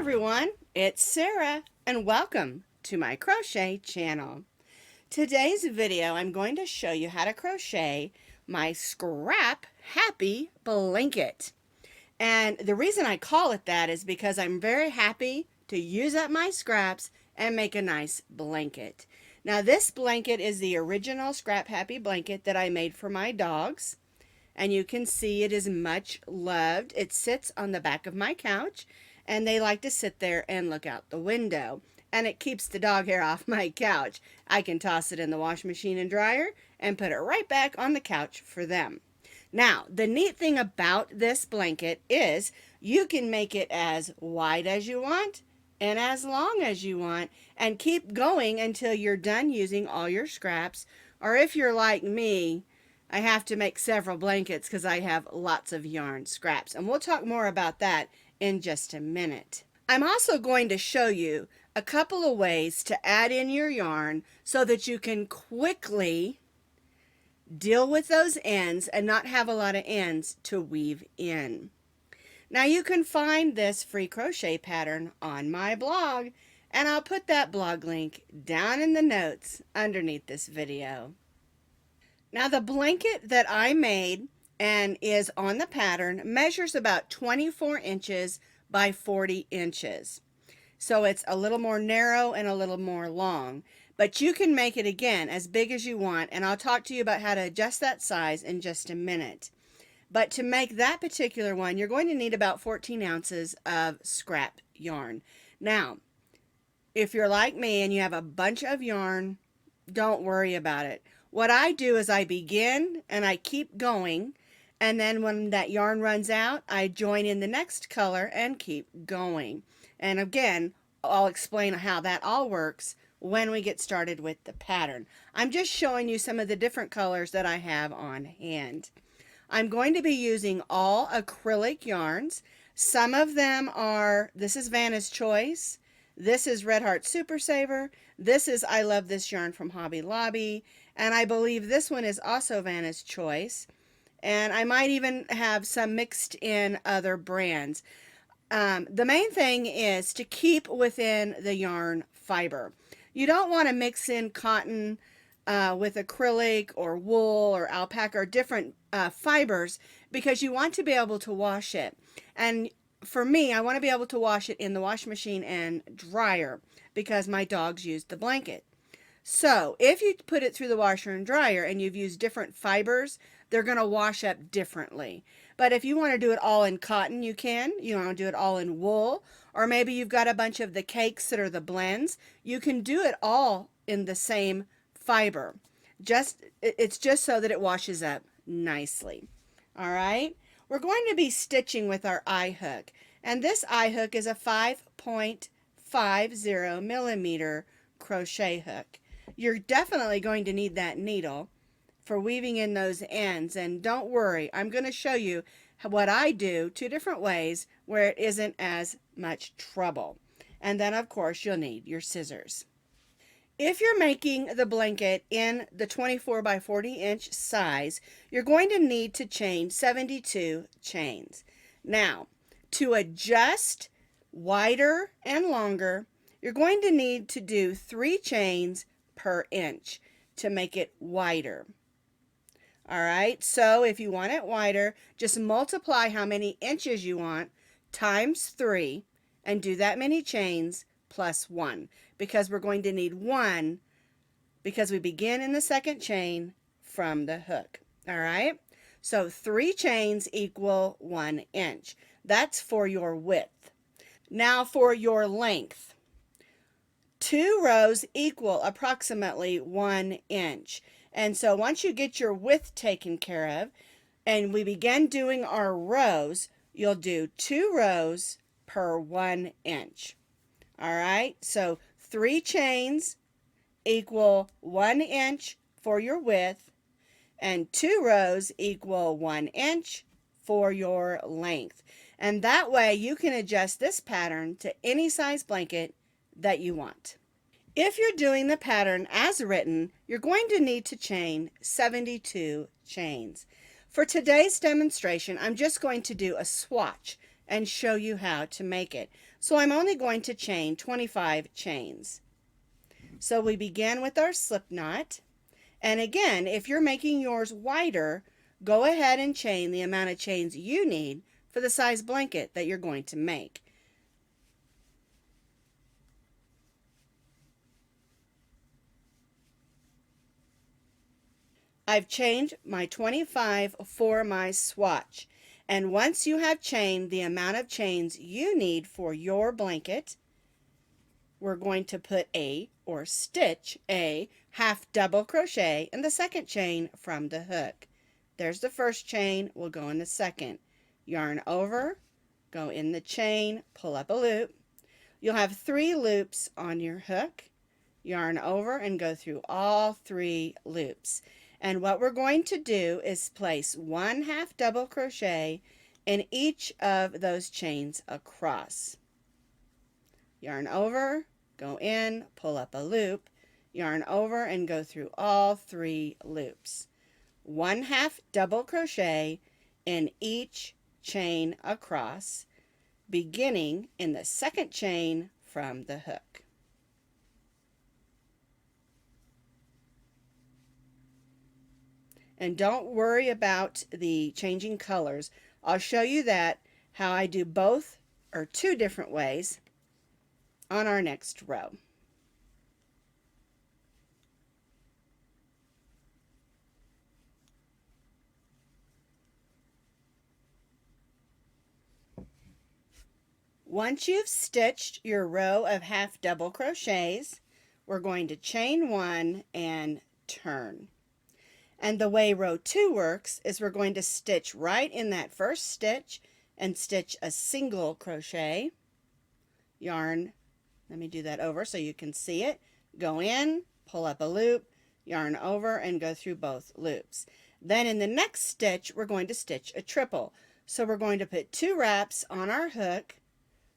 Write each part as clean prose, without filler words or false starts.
everyone, it's Sarah and welcome to my crochet channel. Today's video I'm going to show you how to crochet my scrap happy blanket. And the reason I call it that is because I'm very happy to use up my scraps and make a nice blanket. Now this blanket is the original scrap happy blanket that I made for my dogs. And you can see it is much loved. It sits on the back of my couch and they like to sit there and look out the window. And it keeps the dog hair off my couch. I can toss it in the wash machine and dryer and put it right back on the couch for them. Now, the neat thing about this blanket is you can make it as wide as you want and as long as you want and keep going until you're done using all your scraps. Or if you're like me, I have to make several blankets because I have lots of yarn scraps. And we'll talk more about that in just a minute. I'm also going to show you a couple of ways to add in your yarn so that you can quickly deal with those ends and not have a lot of ends to weave in. Now you can find this free crochet pattern on my blog, and I'll put that blog link down in the notes underneath this video. Now the blanket that I made and is on the pattern measures about 24 inches by 40 inches. So it's a little more narrow and a little more long, but you can make it again as big as you want, and I'll talk to you about how to adjust that size in just a minute. But to make that particular one, you're going to need about 14 ounces of scrap yarn. Now, if you're like me and you have a bunch of yarn, don't worry about it. What I do is I begin and I keep going, and then when that yarn runs out, I join in the next color and keep going. And again, I'll explain how that all works when we get started with the pattern. I'm just showing you some of the different colors that I have on hand. I'm going to be using all acrylic yarns. Some of them are, this is Vanna's Choice, this is RedHeart Super Saver, this is I Love This Yarn from Hobby Lobby, and I believe this one is also Vanna's Choice. And I might even have some mixed in other brands. The main thing is to keep within the yarn fiber. You don't want to mix in cotton with acrylic or wool or alpaca or different fibers, because you want to be able to wash it. And for me, I want to be able to wash it in the wash machine and dryer because my dogs use the blanket. So if you put it through the washer and dryer and you've used different fibers, they're going to wash up differently. But if you want to do it all in cotton, you can. You want to do it all in wool, or maybe you've got a bunch of the cakes that are the blends. You can do it all in the same fiber. It's just so that it washes up nicely. All right. We're going to be stitching with our eye hook, and this eye hook is a 5.50 millimeter crochet hook. You're definitely going to need that needle for weaving in those ends, and don't worry, I'm going to show you what I do 2 different ways where it isn't as much trouble. And then of course you'll need your scissors. If you're making the blanket in the 24 by 40 inch size, you're going to need to chain 72 chains. Now, to adjust wider and longer, you're going to need to do 3 chains per inch to make it wider. All right, so if you want it wider, just multiply how many inches you want times 3 and do that many chains plus 1, because we're going to need 1 because we begin in the second chain from the hook. All right, so 3 chains equal 1 inch. That's for your width. Now for your length. 2 rows equal approximately 1 inch. And so once you get your width taken care of and we begin doing our rows, you'll do 2 rows per 1 inch. All right, so 3 chains equal 1 inch for your width, and 2 rows equal 1 inch for your length. And that way you can adjust this pattern to any size blanket that you want. If you're doing the pattern as written, you're going to need to chain 72 chains. For today's demonstration, I'm just going to do a swatch and show you how to make it. So I'm only going to chain 25 chains. So we begin with our slip knot. And again, if you're making yours wider, go ahead and chain the amount of chains you need for the size blanket that you're going to make. I've chained my 25 for my swatch. And once you have chained the amount of chains you need for your blanket, we're going to put or stitch a half double crochet in the second chain from the hook. There's the first chain, we'll go in the second. Yarn over, go in the chain, pull up a loop. You'll have 3 loops on your hook. Yarn over and go through all 3 loops. And what we're going to do is place 1 half double crochet in each of those chains across. Yarn over, go in, pull up a loop, yarn over and go through all 3 loops. 1 half double crochet in each chain across, beginning in the second chain from the hook. And don't worry about the changing colors. I'll show you that how I do both or 2 different ways on our next row. Once you've stitched your row of half double crochets, we're going to chain 1 and turn. And the way row 2 works is we're going to stitch right in that first stitch and stitch a single crochet. Yarn, let me do that over so you can see it. Go in, pull up a loop, yarn over and go through both loops. Then in the next stitch, we're going to stitch a triple. So we're going to put 2 wraps on our hook.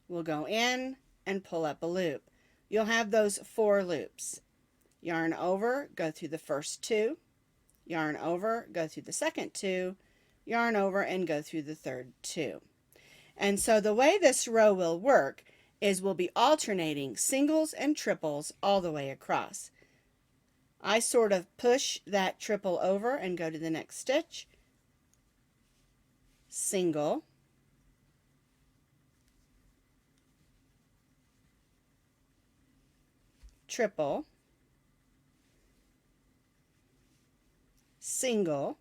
We'll go in and pull up a loop. You'll have those 4 loops. Yarn over, go through the first 2. Yarn over, go through the second 2, yarn over and go through the third 2. And so the way this row will work is we'll be alternating singles and triples all the way across. I sort of push that triple over and go to the next stitch, single, triple, single,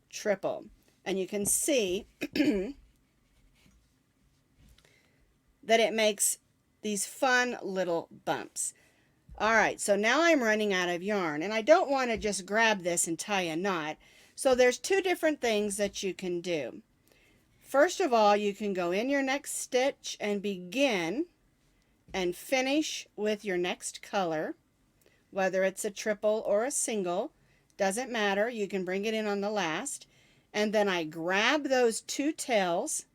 triple. And you can see that it makes these fun little bumps. All right, so now I'm running out of yarn and I don't want to just grab this and tie a knot. So there's 2 different things that you can do. First of all, you can go in your next stitch and begin and finish with your next color, whether it's a triple or a single, doesn't matter. You can bring it in on the last. And then I grab those 2 tails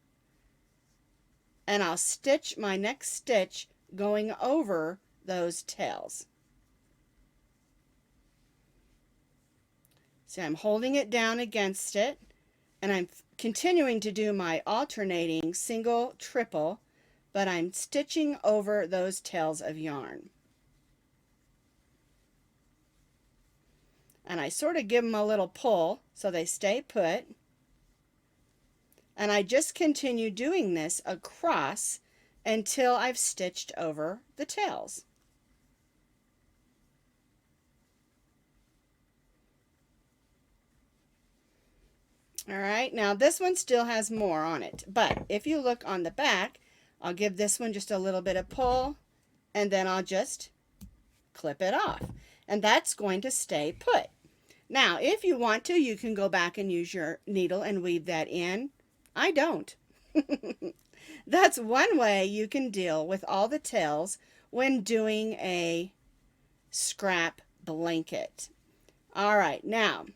and I'll stitch my next stitch going over those tails. So I'm holding it down against it and I'm continuing to do my alternating single, triple, but I'm stitching over those tails of yarn. And I sort of give them a little pull so they stay put. And I just continue doing this across until I've stitched over the tails. All right, now this one still has more on it, but if you look on the back, I'll give this one just a little bit of pull and then I'll just clip it off. And that's going to stay put. Now, if you want to, you can go back and use your needle and weave that in. I don't. That's one way you can deal with all the tails when doing a scrap blanket. All right, now,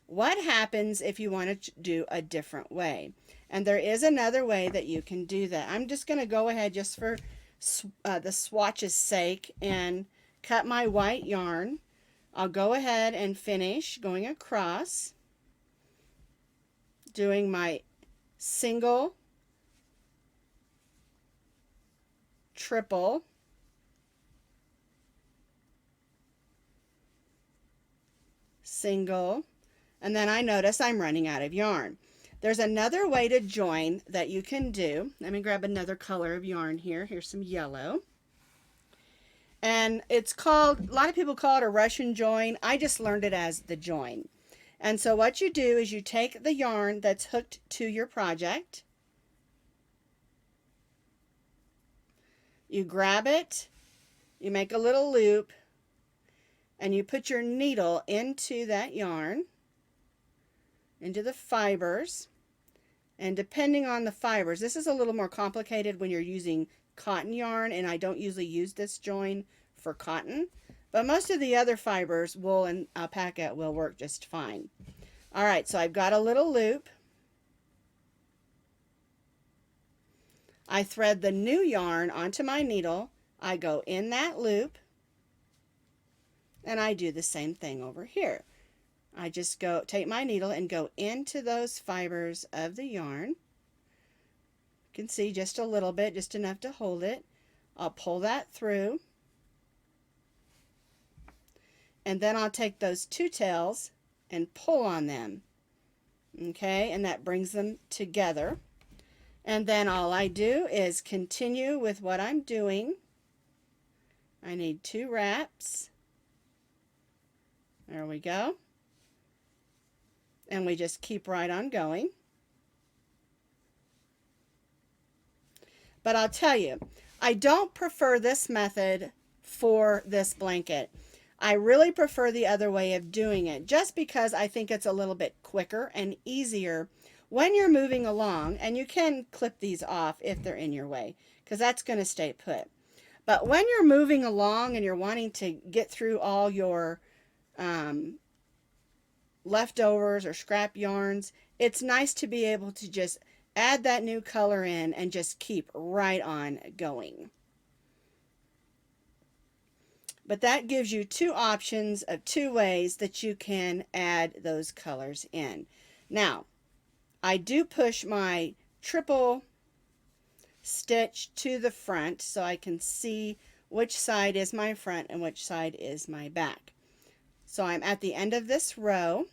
what happens if you want to do a different way? And there is another way that you can do that. I'm just going to go ahead just for the swatch's sake and cut my white yarn. I'll go ahead and finish going across. doing my single, triple, single, and then I notice I'm running out of yarn. There's another way to join that you can do. Let me grab another color of yarn here. Here's some yellow. And it's called, a lot of people call it a Russian join. I just learned it as the join. And so what you do is you take the yarn that's hooked to your project, you grab it, you make a little loop, and you put your needle into that yarn, into the fibers. And depending on the fibers, this is a little more complicated when you're using cotton yarn, and I don't usually use this join for cotton, but most of the other fibers, wool and alpaca, will work just fine. All right, so I've got a little loop. I thread the new yarn onto my needle. I go in that loop, and I do the same thing over here. I just take my needle and go into those fibers of the yarn. You can see just a little bit, just enough to hold it. I'll pull that through. And then I'll take those two tails and pull on them. Okay, and that brings them together. And then all I do is continue with what I'm doing. I need 2 wraps. There we go. And we just keep right on going. But I'll tell you, I don't prefer this method for this blanket. I really prefer the other way of doing it, just because I think it's a little bit quicker and easier when you're moving along. And you can clip these off if they're in your way, because that's going to stay put. But when you're moving along and you're wanting to get through all your leftovers or scrap yarns, it's nice to be able to just add that new color in and just keep right on going. But that gives you 2 options of 2 ways that you can add those colors in. Now, I do push my triple stitch to the front so I can see which side is my front and which side is my back. So I'm at the end of this row.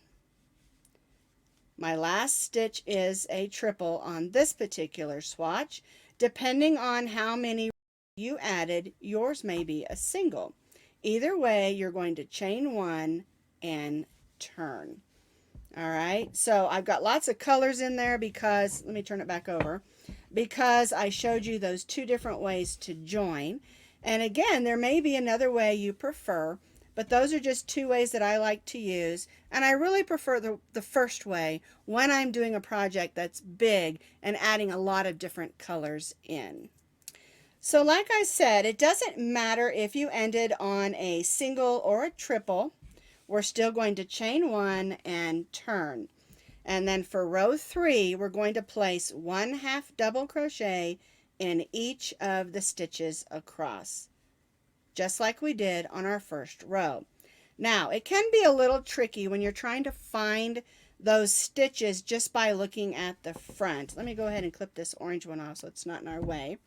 My last stitch is a triple on this particular swatch. Depending on how many you added, yours may be a single. Either way, you're going to chain 1 and turn. All right, so I've got lots of colors in there because, let me turn it back over, because I showed you those 2 different ways to join. And again, there may be another way you prefer, but those are just 2 ways that I like to use. And I really prefer the first way when I'm doing a project that's big and adding a lot of different colors in. So like I said, it doesn't matter if you ended on a single or a triple. We're still going to chain 1 and turn. And then for row 3, we're going to place 1/2 double crochet in each of the stitches across, just like we did on our first row. Now, it can be a little tricky when you're trying to find those stitches just by looking at the front. Let me go ahead and clip this orange one off so it's not in our way.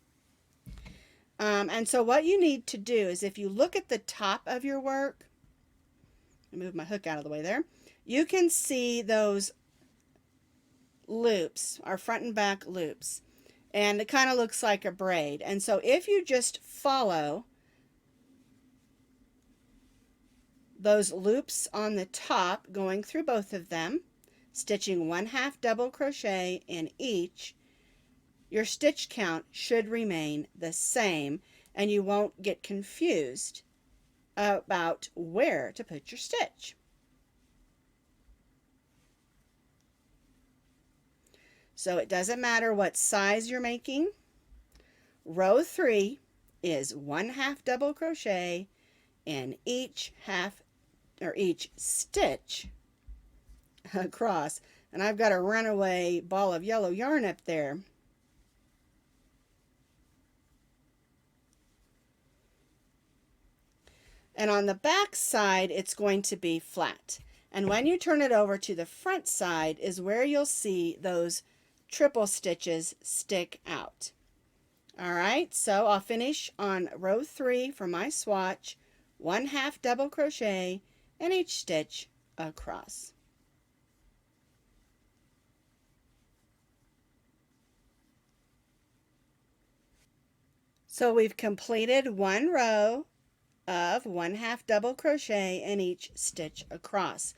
And so what you need to do is, if you look at the top of your work, I move my hook out of the way there, you can see those loops, our front and back loops, and it kind of looks like a braid. And so if you just follow those loops on the top, going through both of them, stitching 1/2 double crochet in each, your stitch count should remain the same, and you won't get confused about where to put your stitch. So it doesn't matter what size you're making. Row 3 is 1/2 double crochet in each stitch across. And I've got a runaway ball of yellow yarn up there. And on the back side, it's going to be flat. And when you turn it over to the front side is where you'll see those triple stitches stick out. All right, so I'll finish on row 3 for my swatch, 1/2 double crochet in each stitch across. So we've completed one row of 1/2 double crochet in each stitch across.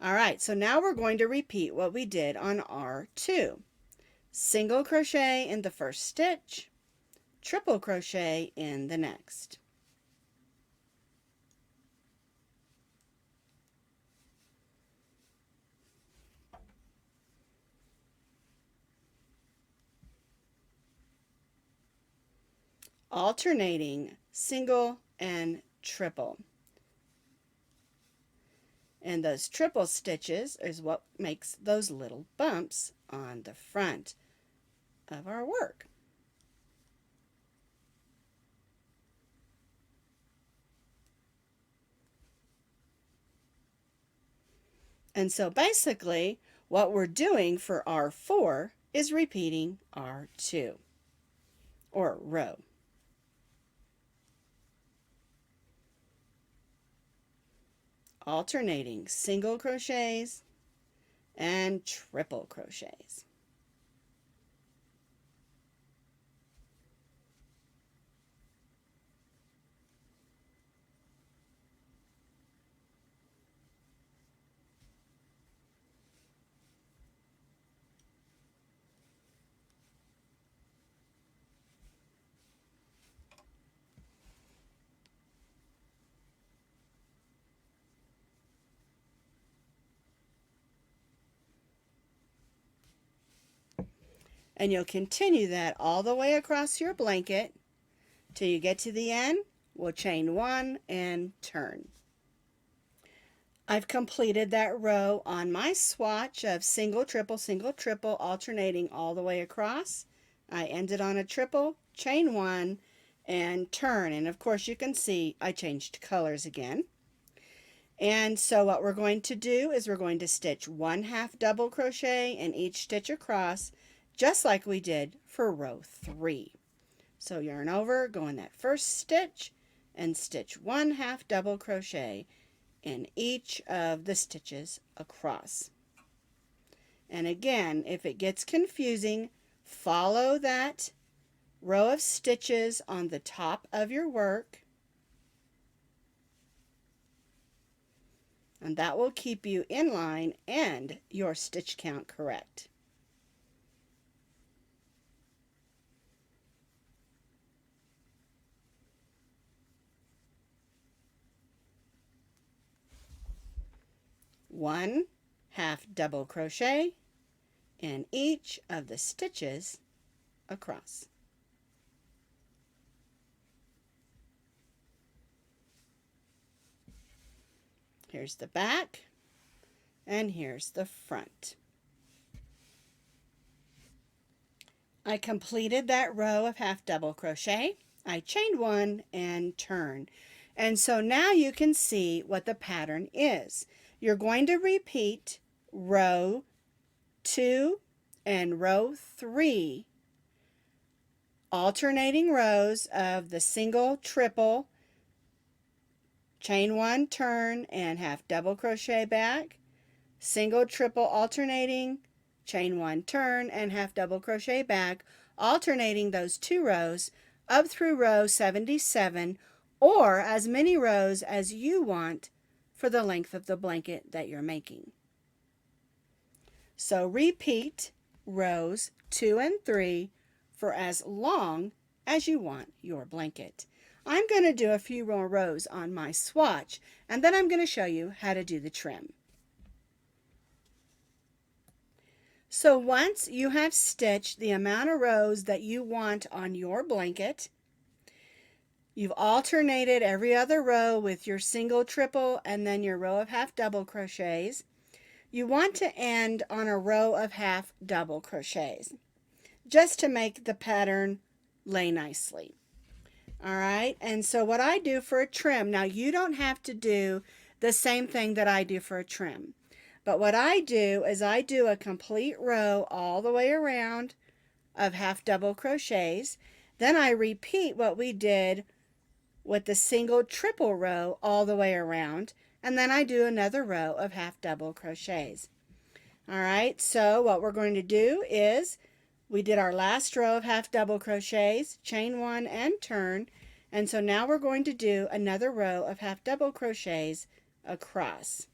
All right, so now we're going to repeat what we did on R2. Single crochet in the first stitch, triple crochet in the next. Alternating single and triple. And those triple stitches is what makes those little bumps on the front of our work. And so basically what we're doing for R4 is repeating R2 or row. Alternating single crochets and triple crochets. And you'll continue that all the way across your blanket till you get to the end. We'll chain 1 and turn. I've completed that row on my swatch of single, triple, alternating all the way across. I ended on a triple, chain 1, and turn. And of course you can see I changed colors again. And so what we're going to do is we're going to stitch 1/2 double crochet in each stitch across, just like we did for row 3. So yarn over, go in that first stitch, and stitch 1/2 double crochet in each of the stitches across. And again, if it gets confusing, follow that row of stitches on the top of your work, and that will keep you in line and your stitch count correct. One half double crochet in each of the stitches across. Here's the back and here's the front. I completed that row of half double crochet. I chained 1 and turned. And so now you can see what the pattern is. You're going to repeat row 2 and row 3, alternating rows of the single, triple, chain 1, turn, and half double crochet back, single, triple, alternating, chain 1, turn, and half double crochet back, alternating those 2 rows up through row 77, or as many rows as you want for the length of the blanket that you're making. So repeat rows 2 and 3 for as long as you want your blanket. I'm going to do a few more rows on my swatch, and then I'm going to show you how to do the trim. So once you have stitched the amount of rows that you want on your blanket, you've alternated every other row with your single, triple, and then your row of half double crochets, you want to end on a row of half double crochets just to make the pattern lay nicely. All right, and so what I do for a trim, now you don't have to do the same thing that I do for a trim. But what I do is I do a complete row all the way around of half double crochets. Then I repeat what we did with the single triple row all the way around, and then I do another row of half double crochets. All right, so what we're going to do is we did our last row of half double crochets, chain one and turn, and so now we're going to do another row of half double crochets across.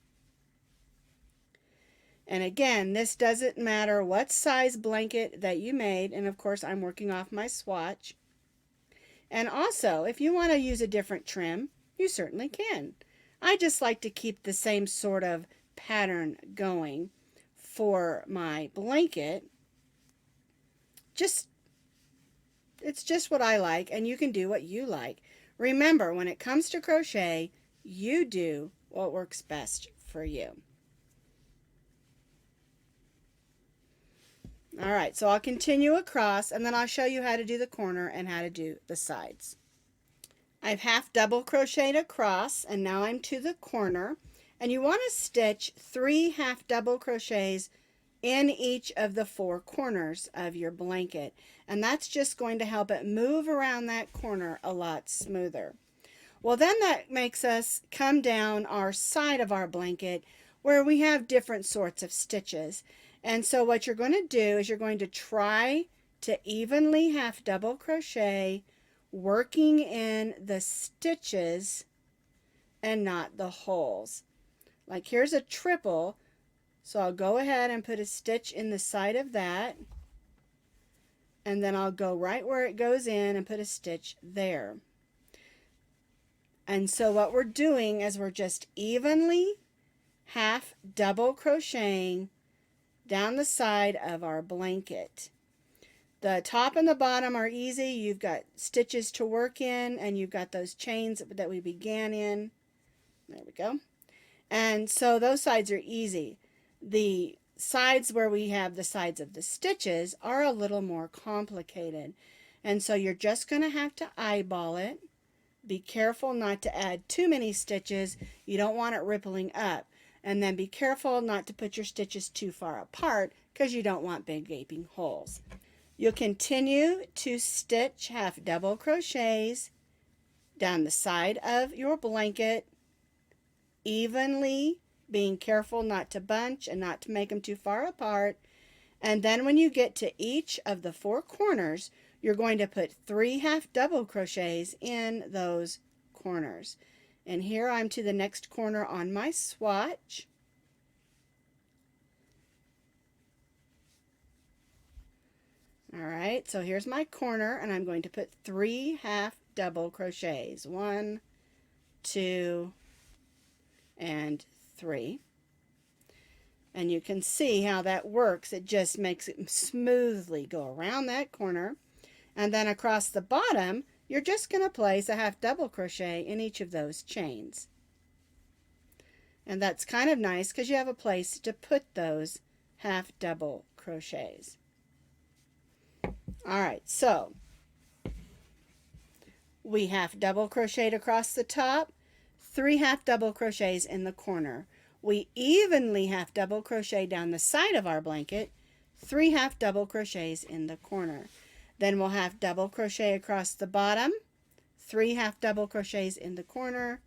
And again, this doesn't matter what size blanket that you made, and of course I'm working off my swatch. And also, if you want to use a different trim, you certainly can. I just like to keep the same sort of pattern going for my blanket. It's just what I like, and you can do what you like. Remember, when it comes to crochet, you do what works best for you. All right, so I'll continue across, and then I'll show you how to do the corner and how to do the sides. I've half double crocheted across, and now I'm to the corner, and you want to stitch 3 half double crochets in each of the 4 corners of your blanket, and that's just going to help it move around that corner a lot smoother. Well, then that makes us come down our side of our blanket where we have different sorts of stitches. And so what you're going to do is you're going to try to evenly half double crochet, working in the stitches and not the holes. Like here's a triple, so I'll go ahead and put a stitch in the side of that, and then I'll go right where it goes in and put a stitch there. And so what we're doing is we're just evenly half double crocheting down the side of our blanket. The top and the bottom are easy. You've got stitches to work in, and you've got those chains that we began in. There we go. And so those sides are easy. The sides where we have the sides of the stitches are a little more complicated. And so you're just going to have to eyeball it. Be careful not to add too many stitches. You don't want it rippling up. And then be careful not to put your stitches too far apart because you don't want big gaping holes. You'll continue to stitch half double crochets down the side of your blanket evenly, being careful not to bunch and not to make them too far apart. And then when you get to each of the 4 corners, you're going to put 3 half double crochets in those corners. And here I'm to the next corner on my swatch. All right, so here's my corner, and I'm going to put 3 half double crochets. 1, 2, and 3. And you can see how that works. It just makes it smoothly go around that corner. And then across the bottom, you're just going to place a half double crochet in each of those chains. And that's kind of nice because you have a place to put those half double crochets. All right, so we half double crocheted across the top, 3 half double crochets in the corner. We evenly half double crochet down the side of our blanket, 3 half double crochets in the corner. Then we'll half double crochet across the bottom, 3 half double crochets in the corner.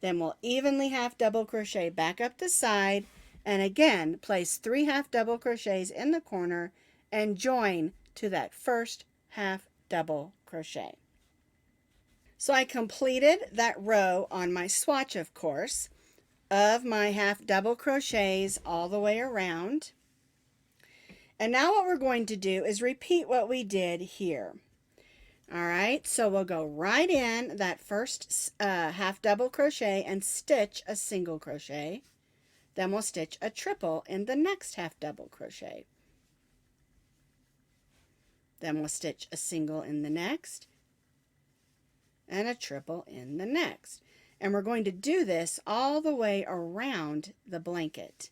Then we'll evenly half double crochet back up the side, and again place 3 half double crochets in the corner and join to that first half double crochet. So I completed that row on my swatch, of course, of my half double crochets all the way around. And now what we're going to do is repeat what we did here. All right, so we'll go right in that first half double crochet and stitch a single crochet. Then we'll stitch a triple in the next half double crochet. Then we'll stitch a single in the next and a triple in the next. And we're going to do this all the way around the blanket.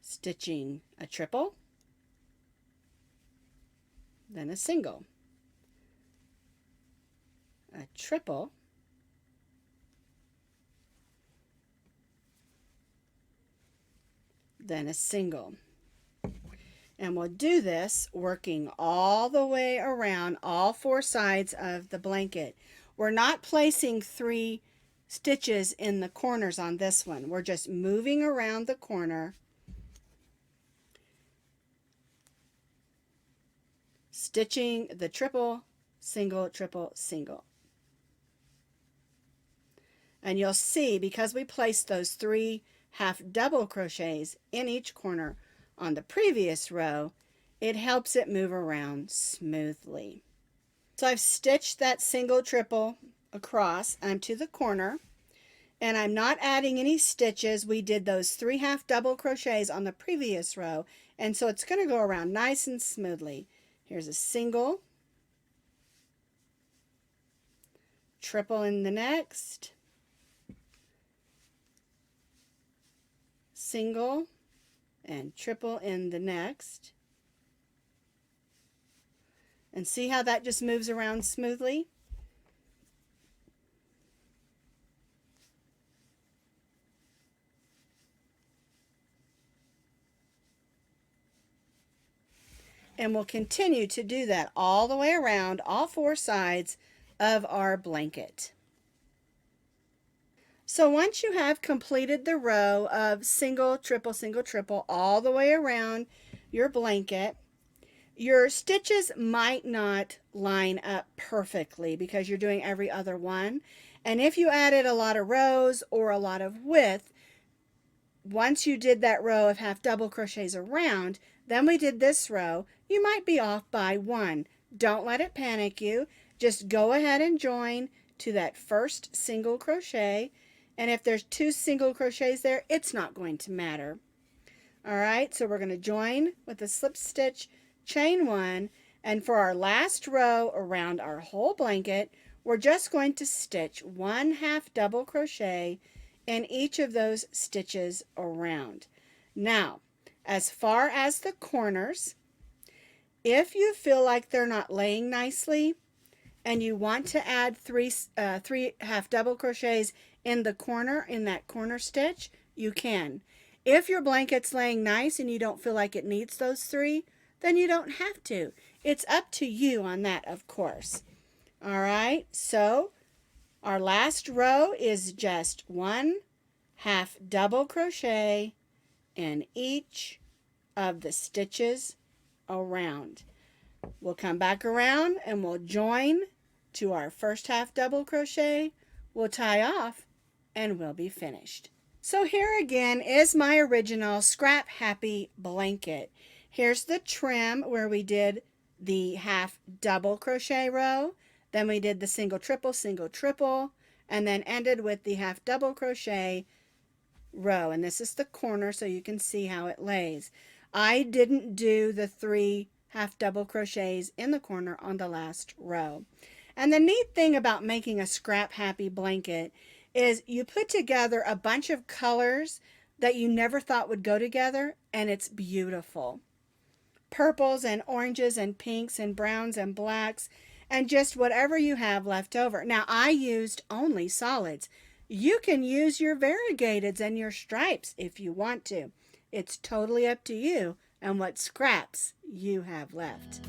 stitching a triple, then a single, a triple, then a single. And we'll do this working all the way around all four sides of the blanket. We're not placing 3 stitches in the corners on this one. We're just moving around the corner, stitching the triple, single, triple, single. And you'll see, because we placed those 3 half double crochets in each corner on the previous row, it helps it move around smoothly. So I've stitched that single, triple across. I'm to the corner, and I'm not adding any stitches. We did those 3 half double crochets on the previous row, and so it's going to go around nice and smoothly. Here's a single, triple in the next, single, and triple in the next. And see how that just moves around smoothly? And we'll continue to do that all the way around all 4 sides of our blanket. So once you have completed the row of single, triple all the way around your blanket, your stitches might not line up perfectly because you're doing every other one. And if you added a lot of rows or a lot of width, once you did that row of half double crochets around, then we did this row, you might be off by 1. Don't let it panic you. Just go ahead and join to that first single crochet. And if there's 2 single crochets there, it's not going to matter. All right, so we're going to join with a slip stitch, chain 1, and for our last row around our whole blanket, we're just going to stitch 1 half double crochet in each of those stitches around. Now, as far as the corners, if you feel like they're not laying nicely and you want to add 3 half double crochets in the corner, in that corner stitch, you can. If your blanket's laying nice and you don't feel like it needs those 3, then you don't have to. It's up to you on that, of course. All right, so our last row is just 1 half double crochet in each of the stitches around. We'll come back around and we'll join to our first half double crochet. We'll tie off and we'll be finished. So here again is my original Scrap Happy blanket. Here's the trim where we did the half double crochet row, then we did the single, triple, and then ended with the half double crochet row. And this is the corner so you can see how it lays. I didn't do the 3 half double crochets in the corner on the last row. And the neat thing about making a Scrap Happy blanket is you put together a bunch of colors that you never thought would go together, and it's beautiful. Purples and oranges and pinks and browns and blacks and just whatever you have left over. Now, I used only solids. You can use your variegateds and your stripes if you want to. It's totally up to you and what scraps you have left.